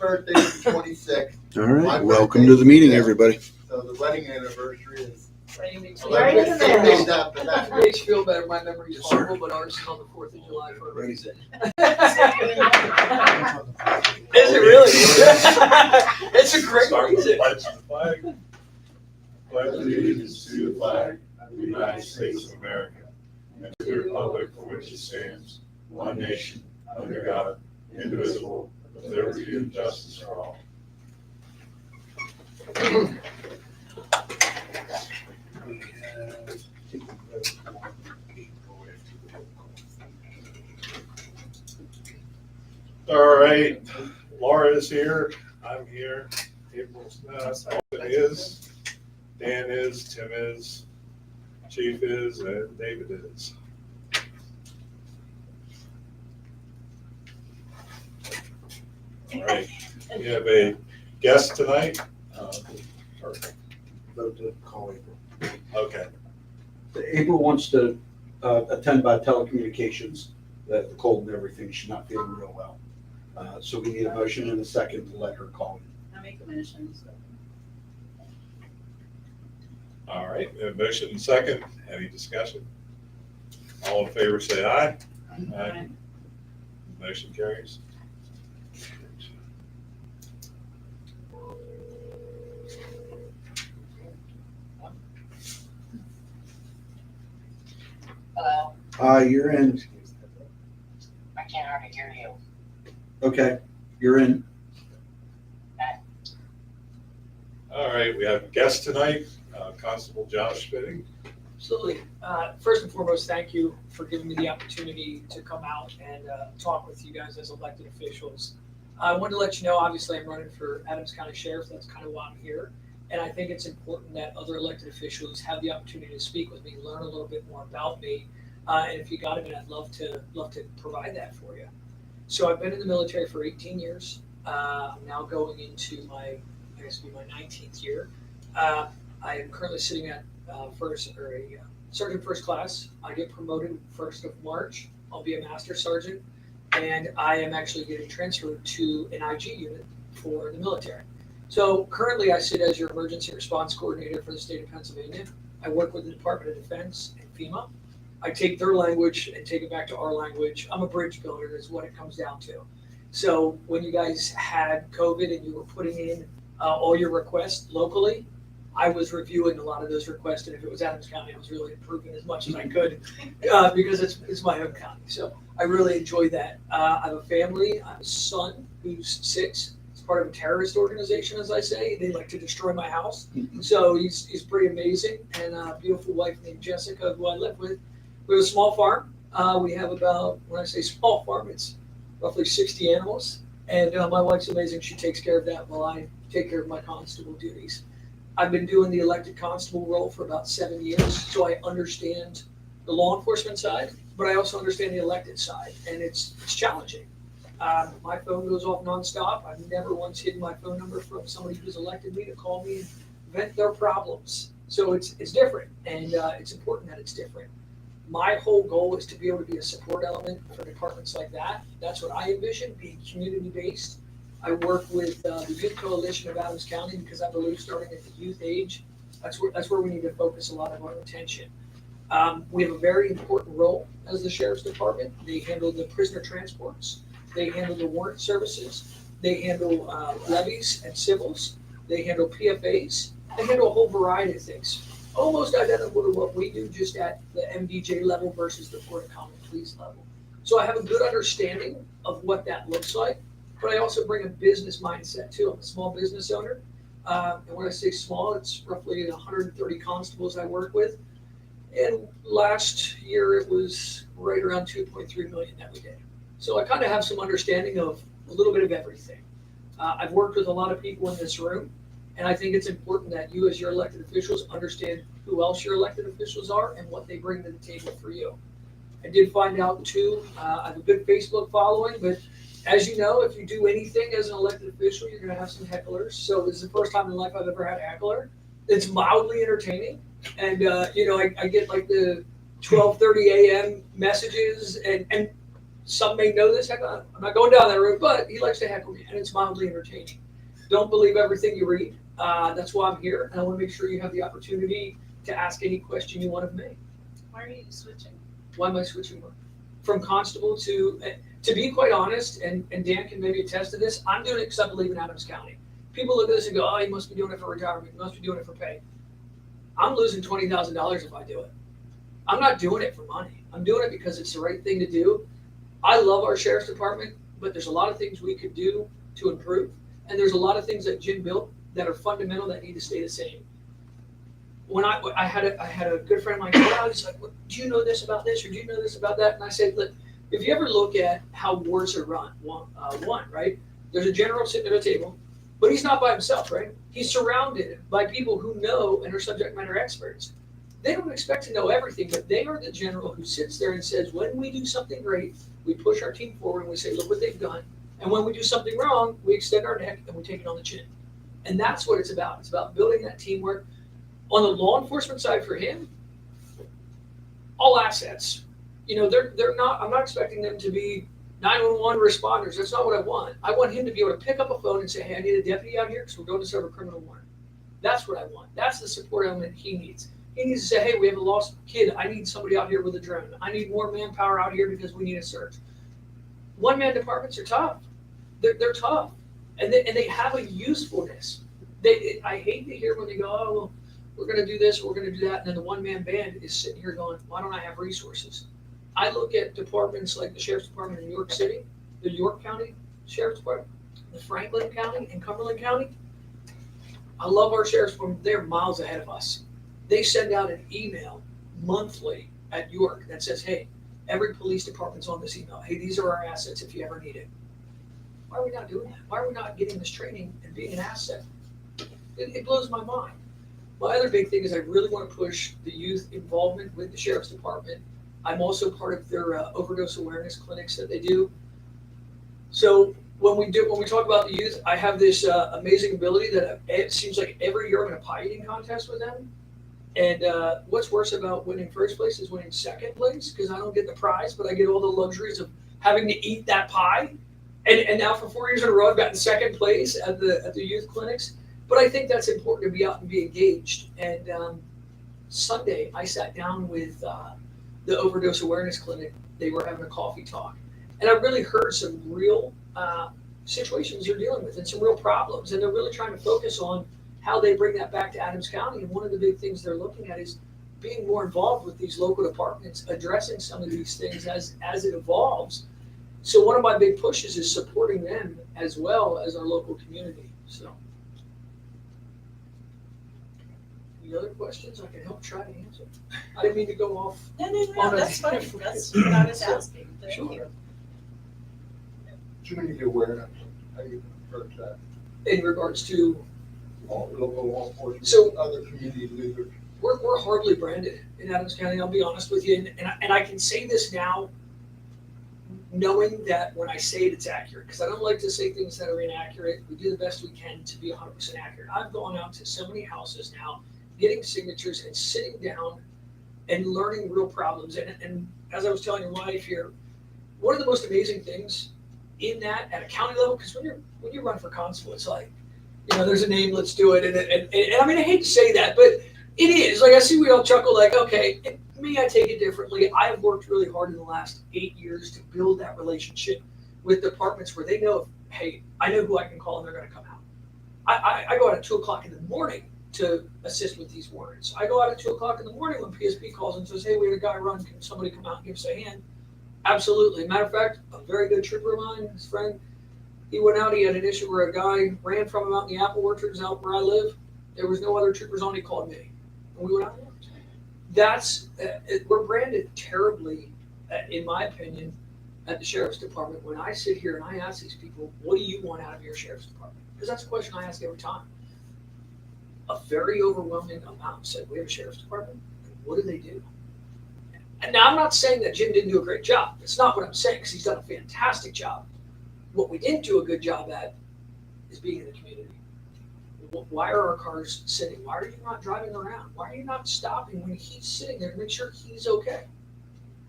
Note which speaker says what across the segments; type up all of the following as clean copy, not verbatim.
Speaker 1: birthday is the 26th.
Speaker 2: All right,
Speaker 1: My
Speaker 2: welcome
Speaker 1: birthday
Speaker 2: to the meeting,
Speaker 1: is-
Speaker 2: everybody.
Speaker 1: So the wedding anniversary is
Speaker 3: Right in between.
Speaker 1: 11
Speaker 4: Right in the middle.
Speaker 1: days after that.
Speaker 3: Makes you feel better. My memory is
Speaker 2: Yes, sir.
Speaker 3: horrible, but ours is on the 4th of July for a
Speaker 2: Ready.
Speaker 3: reason. Is it really? It's a great
Speaker 5: Start with the
Speaker 3: reason.
Speaker 5: pledge of the flag. Pledge allegiance to the flag of the United States of America and to the republic for which it stands, one nation, under God, indivisible, with liberty and justice for all. All right, Laura is here, I'm here, April's not, Austin is, Dan is, Tim is, Chief is, and David is. All right, we have a guest tonight.
Speaker 6: Vote to call April.
Speaker 5: Okay,
Speaker 6: April wants to attend by telecommunications, the cold and everything, she's not feeling real well. So we need a motion and a second to let her call in.
Speaker 4: I make a motion.
Speaker 5: all right, we have a motion and second, any discussion? All in favor say aye. Aye. Motion carries.
Speaker 4: Hello,
Speaker 6: You're in.
Speaker 4: I can't hardly hear you.
Speaker 6: Okay, you're in.
Speaker 5: All right, we have a guest tonight, Constable Josh Spitting.
Speaker 3: Absolutely. First and foremost, thank you for giving me the opportunity to come out and talk with you guys as elected officials. I wanted to let you know, obviously, I'm running for Adams County Sheriff. That's kind of why I'm here. And I think it's important that other elected officials have the opportunity to speak with me, learn a little bit more about me. And if you got a minute, I'd love to provide that for you. So I've been in the military for 18 years. I'm now going into my 19th year. I am currently sitting at sergeant first class. I get promoted 1st of March. I'll be a master sergeant, and I am actually getting transferred to an IG unit for the military. So currently I sit as your emergency response coordinator for the state of Pennsylvania. I work with the Department of Defense and FEMA. I take their language and take it back to our language. I'm a bridge builder is what it comes down to. So when you guys had COVID and you were putting in all your requests locally, I was reviewing a lot of those requests, and if it was Adams County, I was really improving as much as I could because it's my home county. So I really enjoy that. I have a family. I have a son who's 6. He's part of a terrorist organization, as I say. They like to destroy my house. So he's pretty amazing. And a beautiful wife named Jessica, who I live with. We have a small farm. We have about, when I say small farm, it's roughly 60 animals. And my wife's amazing. She takes care of that while I take care of my constable duties. I've been doing the elected constable role for about 7 years, so I understand the law enforcement side, but I also understand the elected side, and it's challenging. My phone goes off nonstop. I've never once hidden my phone number from somebody who's elected me to call me and vent their problems. So it's different, and it's important that it's different. My whole goal is to be able to be a support element for departments like that. That's what I envision, being community-based. I work with the Youth Coalition of Adams County because I believe starting at the youth age, that's where we need to focus a lot of our attention. We have a very important role as the Sheriff's Department. They handle the prisoner transports. They handle the warrant services. They handle levies and civils. They handle PFAs. They handle a whole variety of things. Almost identical to what we do, just at the MDJ level versus the Court of Common Pleas level. So I have a good understanding of what that looks like. But I also bring a business mindset too. I'm a small business owner. And when I say small, it's roughly 130 constables I work with. And last year it was right around 2.3 million that we did. So I kind of have some understanding of a little bit of everything. I've worked with a lot of people in this room, and I think it's important that you as your elected officials understand who else your elected officials are and what they bring to the table for you. I did find out too, I have a good Facebook following, but as you know, if you do anything as an elected official, you're going to have some hecklers. So this is the first time in life I've ever had a heckler. It's mildly entertaining. And, I get like the 12:30 a.m. messages. And some may know this, I'm not going down that road, but he likes to heckle me, and it's mildly entertaining. Don't believe everything you read. That's why I'm here, and I want to make sure you have the opportunity to ask any question you want of me.
Speaker 4: Why are you switching?
Speaker 3: Why am I switching work? From constable to be quite honest, and Dan can maybe attest to this, I'm doing it because I believe in Adams County. People look at this and go, oh, you must be doing it for retirement, you must be doing it for pay. I'm losing $20,000 if I do it. I'm not doing it for money. I'm doing it because it's the right thing to do. I love our sheriff's department, but there's a lot of things we could do to improve. And there's a lot of things that Jim built that are fundamental that need to stay the same. When I had a good friend of mine, he's like, well, do you know this about this, or do you know this about that? And I said, look, if you ever look at how wars are run, right? There's a general sitting at a table, but he's not by himself, right? He's surrounded by people who know and are subject matter experts. They don't expect to know everything, but they are the general who sits there and says, when we do something great, we push our team forward and we say, look what they've done. And when we do something wrong, we extend our neck and we take it on the chin. And that's what it's about. It's about building that teamwork. On the law enforcement side for him, all assets. They're not, I'm not expecting them to be 911 responders. That's not what I want. I want him to be able to pick up a phone and say, hey, I need a deputy out here because we're going to serve a criminal warrant. That's what I want. That's the support element he needs. He needs to say, hey, we have a lost kid. I need somebody out here with a drone. I need more manpower out here because we need a search. One-man departments are tough. They're tough. And they have a usefulness. I hate to hear when they go, oh, well, we're going to do this, we're going to do that. And then the one-man band is sitting here going, why don't I have resources? I look at departments like the Sheriff's Department in New York City, the York County Sheriff's Department, the Franklin County and Cumberland County. I love our Sheriff's Department. They're miles ahead of us. They send out an email monthly at York that says, hey, every police department's on this email. Hey, these are our assets if you ever need it. Why are we not doing that? Why are we not getting this training and being an asset? It blows my mind. My other big thing is I really want to push the youth involvement with the Sheriff's Department. I'm also part of their overdose awareness clinics that they do. So when we talk about the youth, I have this amazing ability that it seems like every year I'm in a pie eating contest with them. And what's worse about winning first place is winning second place, because I don't get the prize, but I get all the luxuries of having to eat that pie. And now for 4 years in a row, I've gotten second place at the youth clinics. But I think that's important to be out and be engaged. And Sunday, I sat down with the overdose awareness clinic. They were having a coffee talk. And I really heard some real situations they're dealing with and some real problems. And they're really trying to focus on how they bring that back to Adams County. And one of the big things they're looking at is being more involved with these local departments, addressing some of these things as it evolves. So one of my big pushes is supporting them as well as our local community. So, any other questions I can help try to answer? I didn't mean to go off.
Speaker 4: No, that's fine. That's what I was asking. Thank
Speaker 3: Sure.
Speaker 4: you.
Speaker 1: Community awareness, how you approach that?
Speaker 3: In regards to,
Speaker 1: All local law enforcement,
Speaker 3: So-
Speaker 1: other community leaders.
Speaker 3: we're hardly branded in Adams County, I'll be honest with you. And I can say this now, knowing that when I say it, it's accurate, because I don't like to say things that are inaccurate. We do the best we can to be 100% accurate. I've gone out to so many houses now, getting signatures and sitting down and learning real problems. And as I was telling your wife here, one of the most amazing things in that at a county level, because when you run for constable, it's like, there's a name, let's do it. And I mean, I hate to say that, but it is. Like, I see we all chuckle like, okay, me, I take it differently. I've worked really hard in the last 8 years to build that relationship with departments where they know, hey, I know who I can call and they're going to come out. I go out at 2:00 in the morning to assist with these warrants. I go out at 2:00 in the morning when PSP calls and says, hey, we had a guy run. Can somebody come out and give us a hand? Absolutely. Matter of fact, a very good trooper of mine, his friend, he went out, he had an issue where a guy ran from him out in the apple orchards out where I live. There was no other troopers on, he called me. And we went out and worked. We're branded terribly, in my opinion, at the Sheriff's Department. When I sit here and I ask these people, what do you want out of your Sheriff's Department? Because that's a question I ask every time. A very overwhelming amount said, we have a Sheriff's Department, and what do they do? And now I'm not saying that Jim didn't do a great job. That's not what I'm saying, because he's done a fantastic job. What we didn't do a good job at is being in the community. Why are our cars sitting? Why are you not driving around? Why are you not stopping when he's sitting there to make sure he's okay?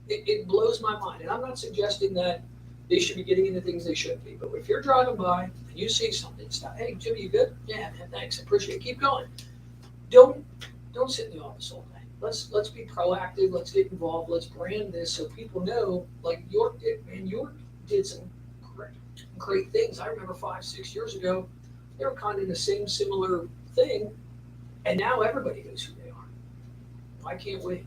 Speaker 3: it blows my mind. And I'm not suggesting that they should be getting into things they shouldn't be. But if you're driving by and you see something, stop. Hey, Jimmy, you good? Yeah, man, thanks. Appreciate it. Keep going. Don't sit in the office all day. Let's be proactive. Let's get involved. Let's brand this so people know, like York did. Man, York did some great things. I remember 5-6 years ago, they were kind of in the same similar thing, and now everybody knows who they are. I can't wait.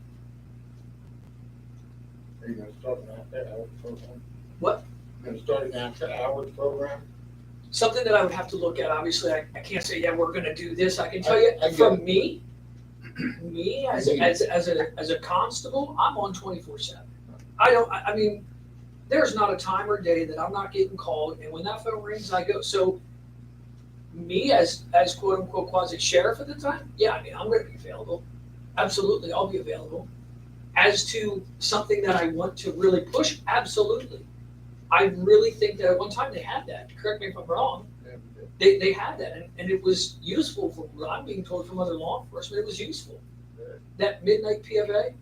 Speaker 1: Are you gonna start an after-hours program?
Speaker 3: What?
Speaker 1: Gonna start an after-hours program?
Speaker 3: Something that I would have to look at. Obviously, I can't say, yeah, we're going to do this. I can tell you,
Speaker 1: I get
Speaker 3: from
Speaker 1: it.
Speaker 3: me as a constable, I'm on 24/7. I mean, there's not a time or day that I'm not getting called, and when that phone rings, I go. So me as quote unquote quasi sheriff at the time, yeah, I mean, I'm going to be available. Absolutely, I'll be available. As to something that I want to really push, absolutely. I really think that at one time they had that. Correct me if I'm wrong. They had that, and it was useful from what I'm being told from other law enforcement. It was useful. That midnight PFA,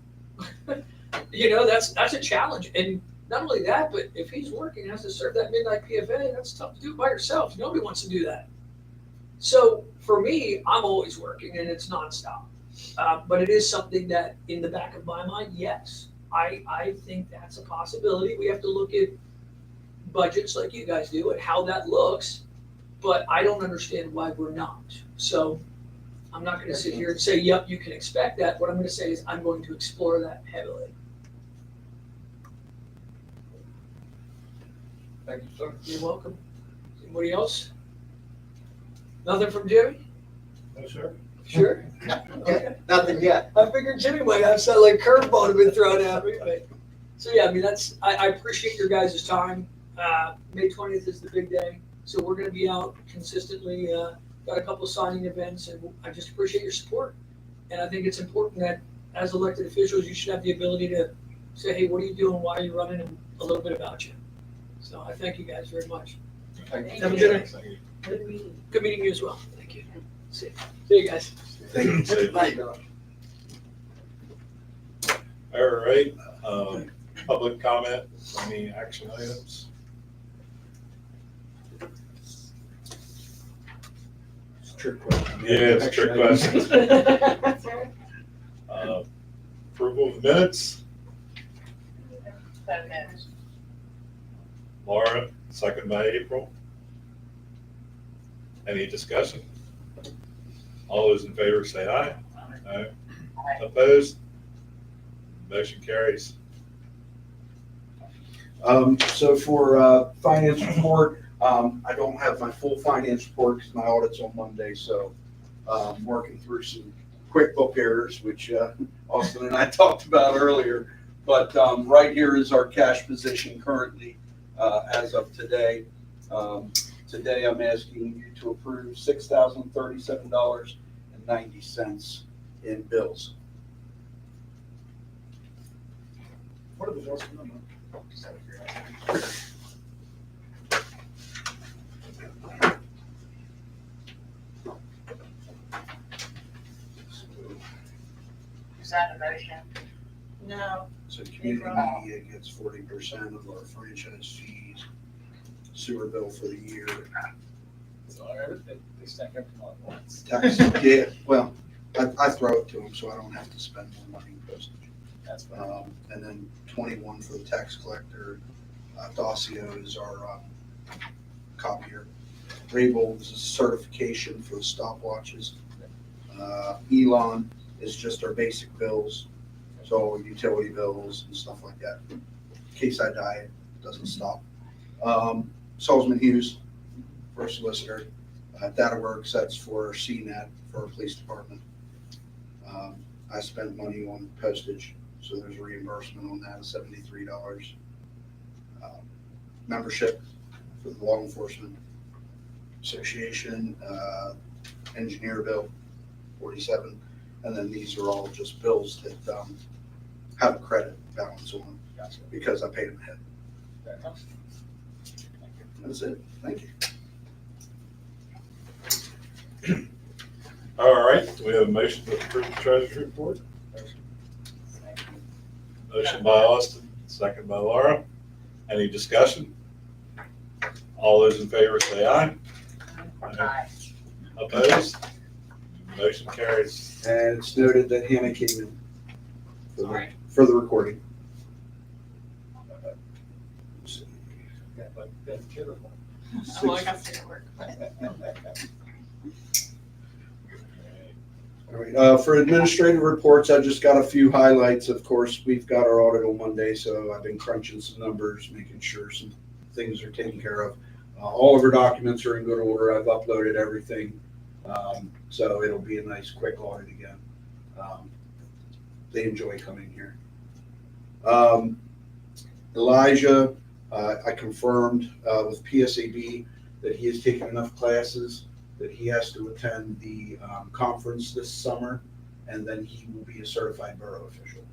Speaker 3: that's a challenge. And not only that, but if he's working and has to serve that midnight PFA, that's tough to do by yourself. Nobody wants to do that. So for me, I'm always working, and it's nonstop. But it is something that, in the back of my mind, yes, I think that's a possibility. We have to look at budgets like you guys do and how that looks, but I don't understand why we're not. So I'm not going to sit here and say, yep, you can expect that. What I'm going to say is I'm going to explore that heavily.
Speaker 1: Thank you, sir.
Speaker 3: You're welcome. Anybody else? Nothing from Jimmy?
Speaker 1: No, sir.
Speaker 3: Sure? Okay.
Speaker 1: Nothing yet.
Speaker 3: I figured Jimmy might have some like curveball had been thrown at me, but so yeah, I mean I appreciate your guys' time. May 20th is the big day, so we're going to be out consistently. Got a couple of signing events, and I just appreciate your support. And I think it's important that as elected officials, you should have the ability to say, hey, what are you doing? Why are you running? And a little bit about you. So I thank you guys very much.
Speaker 1: Thank you.
Speaker 3: Have a good night. Good meeting you as well. Thank you. See you guys.
Speaker 6: Thank you.
Speaker 3: Bye.
Speaker 5: All right, public comment, any action items?
Speaker 6: It's a trick question.
Speaker 5: Yeah, it's a trick question. Approval of the minutes, Laura, second by April. Any discussion? All those in favor say aye. Aye. Opposed? Motion carries.
Speaker 6: So for finance report, I don't have my full finance report because my audit's on Monday, so working through some QuickBook errors, which Austin and I talked about earlier. But right here is our cash position currently as of today. Today, I'm asking you to approve $6,037.90 in bills.
Speaker 1: What are the bills?
Speaker 2: Is that a motion?
Speaker 4: No,
Speaker 6: So community media gets 40% of our franchise fees, sewer bill for the year.
Speaker 1: So they stack up all at once.
Speaker 6: Tax, yeah, well, I throw it to them so I don't have to spend more money in postage.
Speaker 1: That's fine.
Speaker 6: And then 21 for the tax collector. Dossio is our copier. Rabel is a certification for the stopwatches. Elon is just our basic bills, so utility bills and stuff like that. In case I die, it doesn't stop. Salzman Hughes for solicitor. DataWorks, that's for CNET for our police department. I spent money on postage, so there's a reimbursement on that of $73. Membership for the Law Enforcement Association, engineer bill, 47. And then these are all just bills that have a credit balance on them
Speaker 1: Gotcha.
Speaker 6: because I paid them ahead.
Speaker 1: Fair enough. Thank you.
Speaker 6: That's it. Thank you.
Speaker 5: All right, do we have a motion to approve the treasurer's report? Motion by Austin, second by Laura. Any discussion? All those in favor say aye.
Speaker 2: Aye.
Speaker 5: Opposed? Motion carries.
Speaker 6: And it's noted that Hannah came in
Speaker 2: Sorry.
Speaker 6: for the recording.
Speaker 1: Yeah, but that's terrible.
Speaker 4: Oh, I got to stay at work.
Speaker 6: All right, for administrative reports, I just got a few highlights. Of course, we've got our audit on Monday, so I've been crunching some numbers, making sure some things are taken care of. All of our documents are in good order. I've uploaded everything. So it'll be a nice, quick audit again. They enjoy coming here. Elijah, I confirmed with PSAB that he has taken enough classes that he has to attend the conference this summer, and then he will be a certified borough official.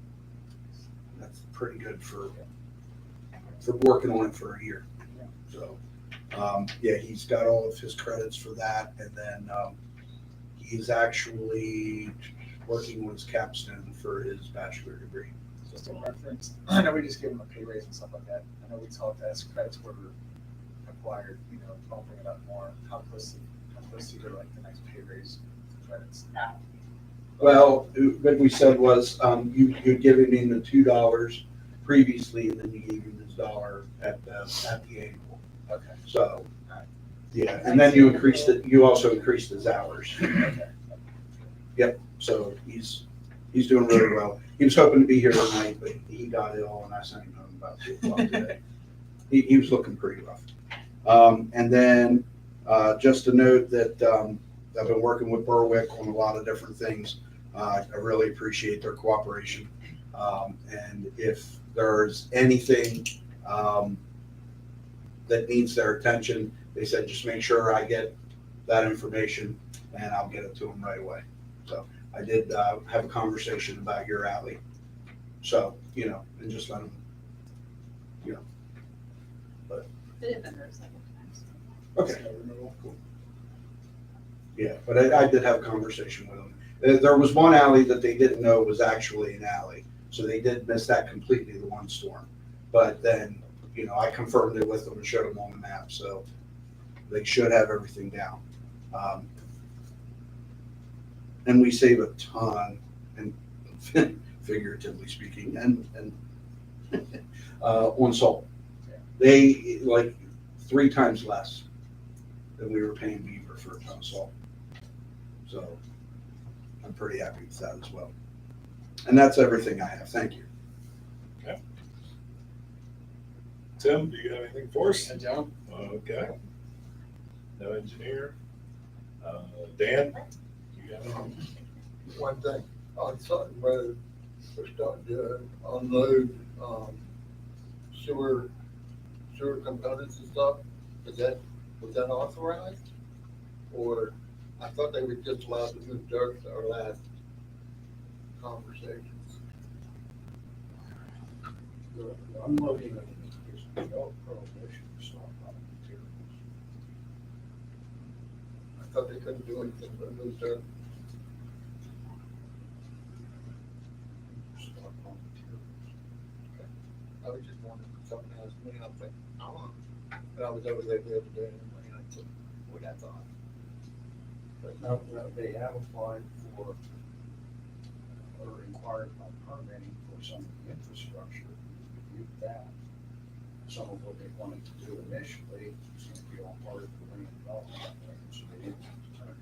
Speaker 6: That's pretty good for working on it for a year. So, yeah, he's got all of his credits for that, and then he's actually working on his capstone for his bachelor degree.
Speaker 1: Just a reference, I know we just gave him a pay raise and stuff like that. I know we talked as credits were acquired, bumping it up more. How close to go like the next pay raise credits?
Speaker 6: Well, what we said was, you'd given him the $2 previously, and then you gave him his $1 at the annual.
Speaker 1: Okay.
Speaker 6: So, yeah, and then you increased it, you also increased his hours.
Speaker 1: Okay.
Speaker 6: Yep, so he's doing really well. He was hoping to be here tonight, but he got ill, and I sent him home about 2 o'clock today. He was looking pretty rough. And then, just to note that, I've been working with Berwick on a lot of different things. I really appreciate their cooperation. And if there's anything that needs their attention, they said, just make sure I get that information and I'll get it to them right away. So I did have a conversation about your alley. So, and just let them,
Speaker 4: They did better several times.
Speaker 6: okay. Cool. Yeah, but I did have a conversation with them. There was one alley that they didn't know was actually an alley. So they did miss that completely, the one storm. But then, I confirmed it with them and showed them on the map. So they should have everything down. And we save a ton, and figuratively speaking, and on salt. They like 3 times less than we were paying Beaver for a ton of salt. So I'm pretty happy with that as well. And that's everything I have. Thank you.
Speaker 5: Okay. Tim, do you have anything for us?
Speaker 1: And John?
Speaker 5: Okay. No engineer. Dan, do you have anything?
Speaker 7: One thing, on Sutton Road, we're starting to unload, sewer components and stuff. Was that authorized? Or, I thought they were just allowed to move dirt at our last conversations.
Speaker 8: The unloading of it is no prohibition to stockpile materials.
Speaker 7: I thought they couldn't do anything but move dirt.
Speaker 8: Stockpile materials.
Speaker 7: I was just wondering if something asked me, I'm like, oh, but I was over there the other day, and I said, what I thought.
Speaker 8: But no, they have applied for, or inquired about permitting for some of the infrastructure. We reviewed that. Some of what they wanted to do initially was going to be all part of the land development plan, so they didn't turn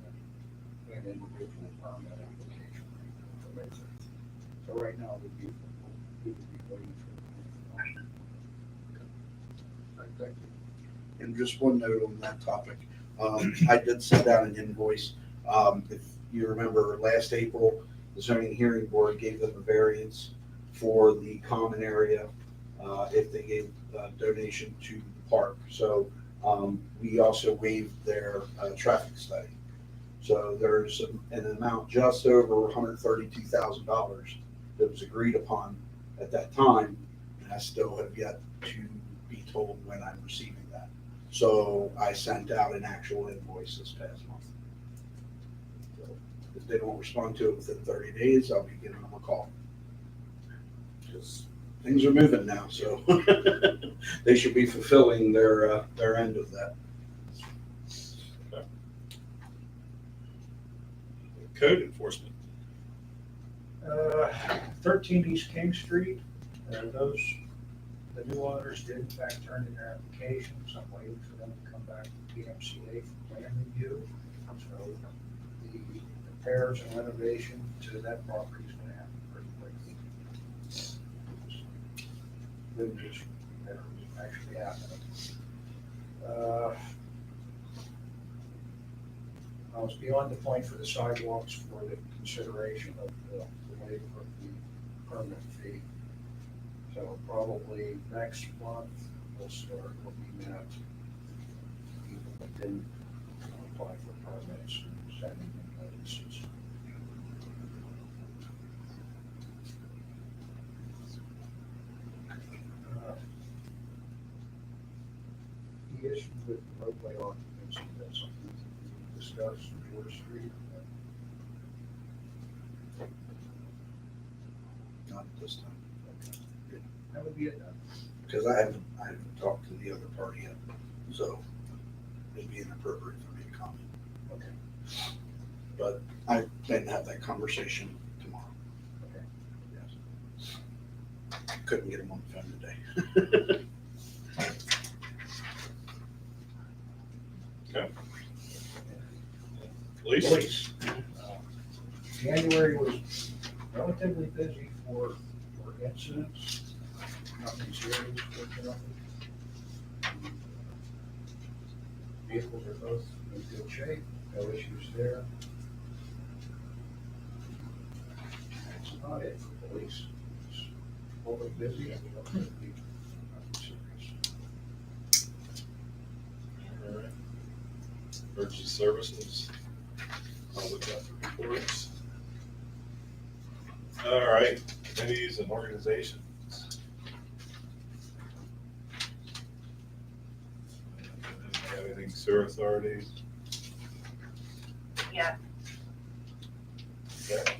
Speaker 8: an individual permit application. That makes sense. So right now, we would be waiting for the
Speaker 7: Thank you.
Speaker 6: And just one note on that topic. I did send out an invoice. If you remember last April, the zoning hearing board gave them a variance for the common area if they gave a donation to the park. So we also waived their traffic study. So there's an amount just over $132,000 that was agreed upon at that time, and I still have yet to be told when I'm receiving that. So I sent out an actual invoice this past month. So if they don't respond to it within 30 days, I'll be giving them a call. Because things are moving now, so they should be fulfilling their end of that.
Speaker 5: Code enforcement.
Speaker 8: 13 East King Street, the new owners did in fact turn in their applications. I'm waiting for them to come back to PMCA for plan review. So the repairs and renovation to that property is gonna happen pretty quickly. Good news, repairs actually happening. I was beyond the point for the sidewalks for the consideration of the waiver of the permit fee. So probably next month, we'll start looking at people that didn't apply for permits and sending them notices. The issue with roadway occupancy, that's something we discussed on George Street.
Speaker 6: Not at this time,
Speaker 8: That would be it then.
Speaker 6: because I haven't talked to the other party yet, so it'd be inappropriate for me to comment.
Speaker 8: Okay.
Speaker 6: But I plan to have that conversation tomorrow.
Speaker 8: Okay.
Speaker 6: Yes. Couldn't get him on the phone today.
Speaker 5: Okay. Police.
Speaker 8: Police. January was relatively busy for incidents. Nothing serious, fortunately. Vehicles are both in good shape, no issues there. That's about it for police. It's overly busy and we don't need to be nothing serious.
Speaker 5: All right. Emergency services. Public health reports. All right, committees and organizations. Anything sewer authority?
Speaker 2: Yeah,
Speaker 5: Okay.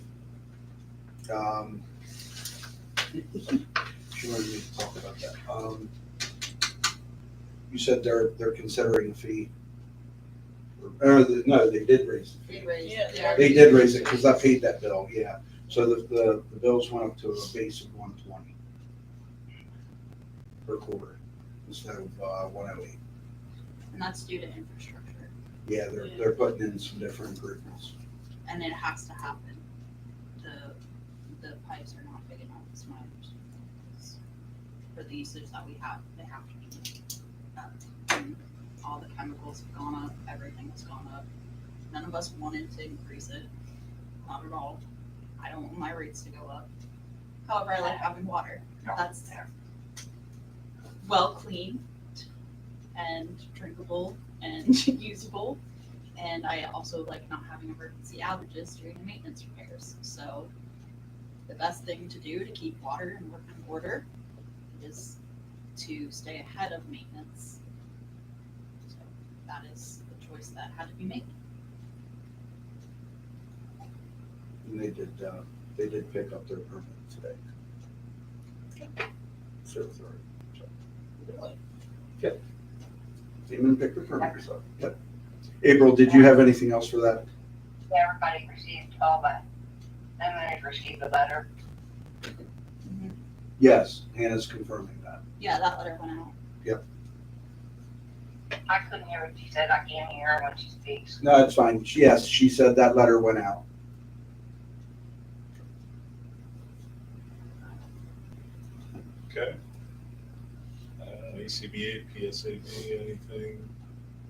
Speaker 6: She wanted me to talk about that. You said they're considering a fee. No, they did raise the fee.
Speaker 4: They raised.
Speaker 2: Yeah.
Speaker 6: They did raise it because I paid that bill, yeah. So the bills went up to a base of 120 per quarter instead of 108.
Speaker 4: And that's due to infrastructure,
Speaker 6: Yeah, they're putting in some different improvements.
Speaker 4: and it has to happen. The pipes are not big enough, is my understanding. For the usage that we have, they have to be up. And all the chemicals have gone up, everything has gone up. None of us wanted to increase it, not at all. I don't want my rates to go up. However, I like having water. That's well cleaned and drinkable and usable. And I also like not having emergency outages during the maintenance repairs. So the best thing to do to keep water in working order is to stay ahead of maintenance. So that is the choice that had to be made.
Speaker 6: And they did pick up their permit today. So authority.
Speaker 3: Really?
Speaker 6: Yep. Came and picked the permit up. Yep. April, did you have anything else for that?
Speaker 2: everybody received all that. And they received the letter.
Speaker 6: Yes, Hannah's confirming that.
Speaker 4: Yeah, that letter went out.
Speaker 2: I couldn't hear what she said. I can't hear her when she speaks.
Speaker 6: No, it's fine. Yes, she said that letter went out.
Speaker 5: Okay. ECBA, PSAB, anything?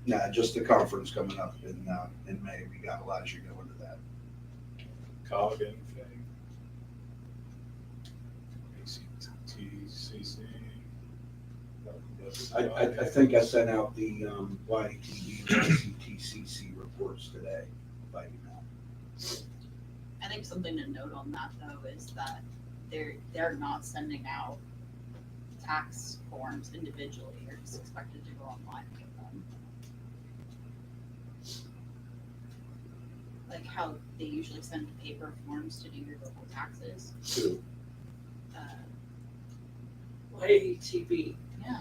Speaker 6: No, just the conference coming up in May. We got Elijah going to that.
Speaker 5: COG, anything? ACTCC?
Speaker 6: I think I sent out the YTD, YCTCC reports today by email.
Speaker 4: I think something to note on that though is that they're not sending out tax forms individually. They're just expected to go online and get them. Like how they usually send paper forms to do your local taxes.
Speaker 6: Two.
Speaker 9: ATV.
Speaker 4: Yeah.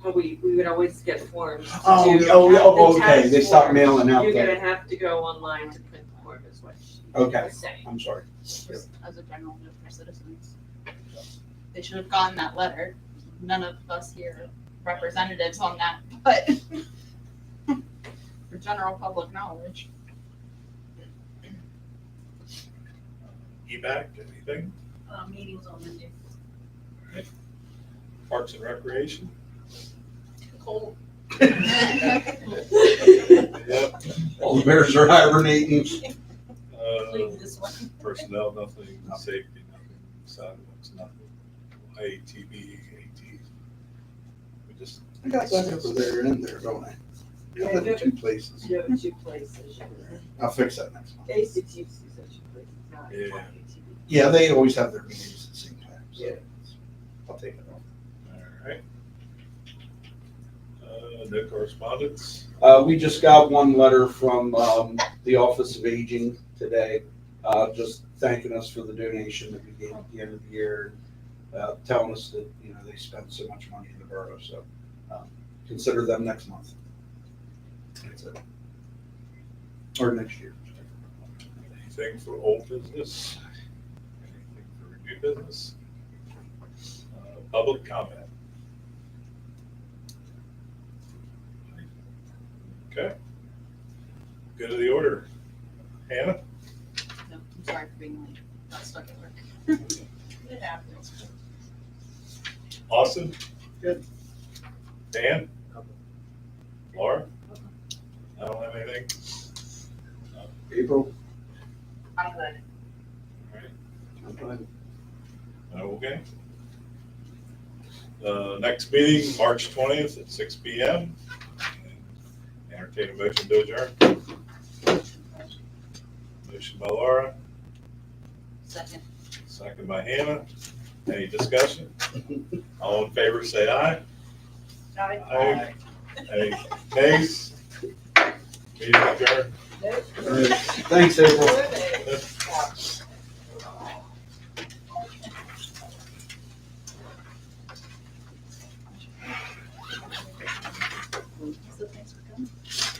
Speaker 9: How we would always get forms. to
Speaker 10: Oh,
Speaker 9: do
Speaker 10: oh,
Speaker 9: the
Speaker 10: okay,
Speaker 9: tax
Speaker 10: they stopped
Speaker 9: form.
Speaker 10: mailing out
Speaker 9: You're
Speaker 10: the,
Speaker 9: gonna have to go online to print the form is what she
Speaker 10: okay,
Speaker 9: was saying.
Speaker 10: I'm sorry.
Speaker 4: Just as a general note for citizens. They should have gotten that letter. None of us here are representatives on that, but for general public knowledge.
Speaker 5: EBAC, anything?
Speaker 4: Meetings on Monday.
Speaker 5: Parks and Recreation?
Speaker 4: Cold.
Speaker 5: Yep.
Speaker 10: All the bears are hibernating.
Speaker 4: Leave this one.
Speaker 5: Personnel, nothing, safety, nothing, sidewalks, nothing, ATV, AT. We just,
Speaker 10: I got that over there and in there, don't I?
Speaker 9: Yeah,
Speaker 10: Got the two places.
Speaker 9: You have 2 places.
Speaker 10: I'll fix that next month.
Speaker 9: Basics use such 2 places, not
Speaker 5: Yeah.
Speaker 9: one ATV.
Speaker 10: Yeah, they always have their meetings at the same time, so
Speaker 9: Yeah.
Speaker 10: I'll take it off.
Speaker 5: all right. No correspondence?
Speaker 10: We just got one letter from, the Office of Aging today, just thanking us for the donation that we gave at the end of the year. Telling us that, you know, they spent so much money in the borough, so, consider them next month. That's it. Or next year.
Speaker 5: Anything for old business? Anything for new business? Public comment? Okay. Go to the order. Hannah?
Speaker 4: No, I'm sorry for being late. Got stuck at work. It happens.
Speaker 5: Austin?
Speaker 10: Good.
Speaker 5: Dan? Laura? I don't have anything.
Speaker 10: April?
Speaker 2: I'm good.
Speaker 5: All right.
Speaker 10: I'm fine.
Speaker 5: Okay. Next meeting, March 20th at 6 PM. Entertain a motion to adjourn. Motion by Laura,
Speaker 4: Second.
Speaker 5: second by Hannah. Any discussion? All in favor, say aye. Aye. Any nays? Meeting adjourned.
Speaker 10: All right. Thanks, April.
Speaker 4: So thanks for coming.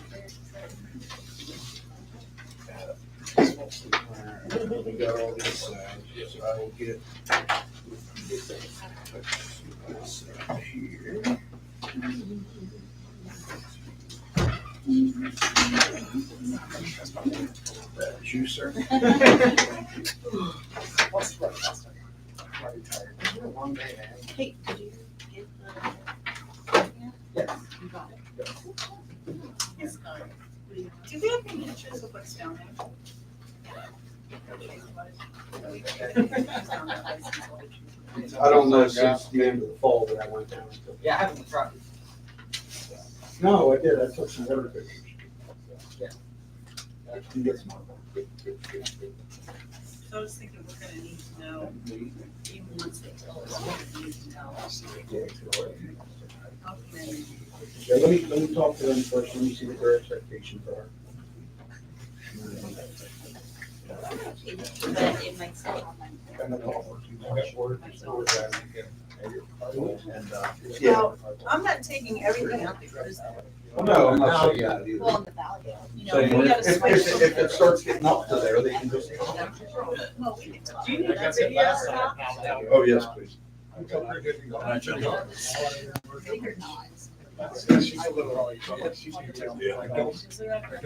Speaker 4: Very exciting.
Speaker 10: We got all these, so I will get. Here. That's you, sir.
Speaker 1: What's the last time? I'm already tired. It's been a long day, man.
Speaker 4: Hey, did you get the?
Speaker 1: Yes.
Speaker 4: You got it.
Speaker 11: Yes, do we have any pictures of what's down there?
Speaker 10: I don't know since the end of the fall that I went down.
Speaker 1: Yeah, I have it in front.
Speaker 10: No, I did. I took some better pictures.
Speaker 1: Yeah.
Speaker 10: You can get some.
Speaker 11: So I was thinking we're gonna need to know, even once they tell us what we need to know. Okay.
Speaker 10: Yeah, let me talk to them first. Let me see what their expectations are.
Speaker 4: But it might still have my.
Speaker 10: And then I'll work
Speaker 11: Yeah. Well, I'm not taking everything out because,
Speaker 10: Well, no, I'm not saying that either.
Speaker 4: Well, in the valley, you know,
Speaker 10: Saying
Speaker 4: we
Speaker 10: if,
Speaker 4: gotta
Speaker 10: if,
Speaker 4: switch.
Speaker 10: if it starts getting up to there, they can just.
Speaker 11: well, we can talk. Do you need that video stop?
Speaker 10: Oh, yes, please.
Speaker 4: Big or not.
Speaker 1: She's a little, she's.
Speaker 5: Yeah.
Speaker 11: Is there ever?